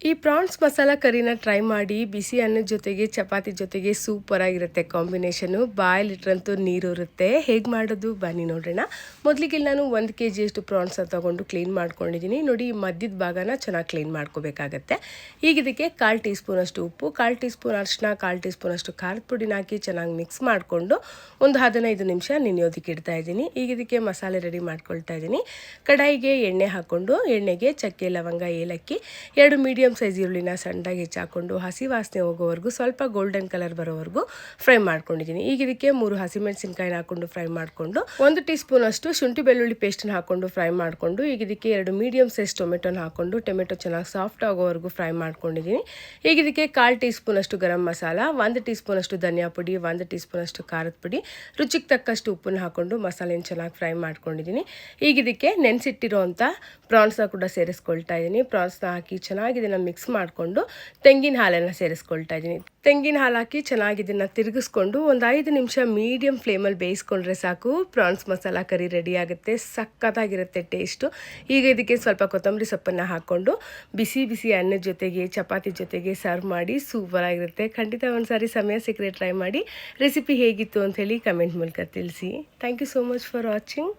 ಈ ಪ್ರಾನ್ಸ್ ಮಸಾಲ ಕರಿನ ಟ್ರೈ ಮಾಡಿ ಬಿಸಿ ಅನ್ನದ ಜೊತೆಗೆ ಚಪಾತಿ ಜೊತೆಗೆ ಸೂಪರ್ ಆಗಿರುತ್ತೆ ಕಾಂಬಿನೇಷನು. ಬಾಯಲ್ಲಿಟ್ರಂತೂ ನೀರು ಇರುತ್ತೆ. ಹೇಗೆ ಮಾಡೋದು ಬನ್ನಿ ನೋಡೋಣ. ಮೊದಲಿಗೆ ನಾನು 1 kg ಅಷ್ಟು ಪ್ರಾನ್ಸ್ನ ತೊಗೊಂಡು ಕ್ಲೀನ್ ಮಾಡ್ಕೊಂಡಿದ್ದೀನಿ. ನೋಡಿ, ಈ ಮಧ್ಯದ ಭಾಗನ ಚೆನ್ನಾಗಿ ಕ್ಲೀನ್ ಮಾಡ್ಕೋಬೇಕಾಗತ್ತೆ. ಈಗ ಇದಕ್ಕೆ 1/4 ಟೀ ಸ್ಪೂನ್ ಅಷ್ಟು ಉಪ್ಪು, 1/4 ಟೀ ಸ್ಪೂನ್ ಅರಿಶಿನ, 1/4 ಟೀ ಸ್ಪೂನ್ ಅಷ್ಟು ಖಾರದ ಪುಡಿನ ಹಾಕಿ ಚೆನ್ನಾಗಿ ಮಿಕ್ಸ್ ಮಾಡಿಕೊಂಡು ಒಂದು 15 ನಿಮಿಷ ನೆನೆಯೋದಕ್ಕೆ ಇಡ್ತಾ ಇದ್ದೀನಿ. ಈಗ ಇದಕ್ಕೆ ಮಸಾಲೆ ರೆಡಿ ಮಾಡ್ಕೊಳ್ತಾ ಇದ್ದೀನಿ. ಕಡಾಯಿಗೆ ಎಣ್ಣೆ ಹಾಕ್ಕೊಂಡು ಎಣ್ಣೆಗೆ ಚಕ್ಕೆ, ಲವಂಗ, ಏಲಕ್ಕಿ, 2 ಮೀಡಿಯಮ್ ಸೈಜ್ ಈರುಳ್ಳಿನ ಸಣ್ಣದಾಗಿ ಹೆಚ್ಚಾಕೊಂಡು ಹಸಿ ವಾಸನೆ ಹೋಗೋವರೆಗೂ ಸ್ವಲ್ಪ ಗೋಲ್ಡನ್ ಕಲರ್ ಬರೋವರೆಗೂ ಫ್ರೈ ಮಾಡ್ಕೊಂಡಿದ್ದೀನಿ. ಈಗ ಇದಕ್ಕೆ 3 ಹಸಿಮೆಣಸಿನಕಾಯಿನ ಹಾಕೊಂಡು ಫ್ರೈ ಮಾಡಿಕೊಂಡು 1 ಟೀ ಸ್ಪೂನ್ ಅಷ್ಟು ಶುಂಠಿ ಬೆಳ್ಳುಳ್ಳಿ ಪೇಸ್ಟ್ನ ಹಾಕೊಂಡು ಫ್ರೈ ಮಾಡಿಕೊಂಡು ಈಗ ಇದಕ್ಕೆ 2 ಮೀಡಿಯಮ್ ಸೈಜ್ ಟೊಮೆಟೊನ ಹಾಕೊಂಡು ಟೊಮೆಟೊ ಚೆನ್ನಾಗಿ ಸಾಫ್ಟ್ ಆಗೋವರೆಗೂ ಫ್ರೈ ಮಾಡ್ಕೊಂಡಿದ್ದೀನಿ. ಈಗ ಇದಕ್ಕೆ 1/4 ಟೀ ಸ್ಪೂನ್ ಅಷ್ಟು ಗರಂ ಮಸಾಲ, 1 ಟೀ ಸ್ಪೂನ್ ಅಷ್ಟು ಧನಿಯಾ ಪುಡಿ, 1 ಟೀ ಸ್ಪೂನ್ ಅಷ್ಟು ಖಾರದ ಪುಡಿ, ರುಚಿಗೆ ತಕ್ಕಷ್ಟು ಉಪ್ಪನ್ನು ಹಾಕೊಂಡು ಮಸಾಲೆನ ಚೆನ್ನಾಗಿ ಫ್ರೈ ಮಾಡ್ಕೊಂಡಿದ್ದೀನಿ. ಈಗ ಇದಕ್ಕೆ ನೆನೆಸಿಟ್ಟಿರೋಂಥ ಪ್ರಾನ್ಸ್ನ ಕೂಡ ಸೇರಿಸ್ಕೊಳ್ತಾ ಇದ್ದೀನಿ. ಪ್ರಾನ್ಸ್ನ ಹಾಕಿ ಚೆನ್ನಾಗಿ ಇದನ್ನು ಮಿಕ್ಸ್ ಮಾಡಿಕೊಂಡು ತೆಂಗಿನ ಹಾಲನ್ನು ಸೇರಿಸ್ಕೊಳ್ತಾ ಇದ್ದೀನಿ. ತೆಂಗಿನ ಹಾಲು ಹಾಕಿ ಚೆನ್ನಾಗಿ ಇದನ್ನು ತಿರುಗಿಸ್ಕೊಂಡು ಒಂದು 5 ನಿಮಿಷ ಮೀಡಿಯಂ ಫ್ಲೇಮಲ್ಲಿ ಬೇಯಿಸ್ಕೊಂಡ್ರೆ ಸಾಕು. ಪ್ರಾನ್ಸ್ ಮಸಾಲ ಕರಿ ರೆಡಿ ಆಗುತ್ತೆ. ಸಖತ್ತಾಗಿರುತ್ತೆ ಟೇಸ್ಟು. ಈಗ ಇದಕ್ಕೆ ಸ್ವಲ್ಪ ಕೊತ್ತಂಬರಿ ಸೊಪ್ಪನ್ನು ಹಾಕ್ಕೊಂಡು ಬಿಸಿ ಬಿಸಿ ಅನ್ನದ ಜೊತೆಗೆ ಚಪಾತಿ ಜೊತೆಗೆ ಸರ್ವ್ ಮಾಡಿ ಸೂಪರ್ ಆಗಿರುತ್ತೆ. ಖಂಡಿತ ಒಂದು ಸಾರಿ ಸಮಯ ಸಿಕ್ಕರೆ ಟ್ರೈ ಮಾಡಿ. ರೆಸಿಪಿ ಹೇಗಿತ್ತು ಅಂತ ಹೇಳಿ ಕಮೆಂಟ್ ಮೂಲಕ ತಿಳಿಸಿ. Thank you so much for watching.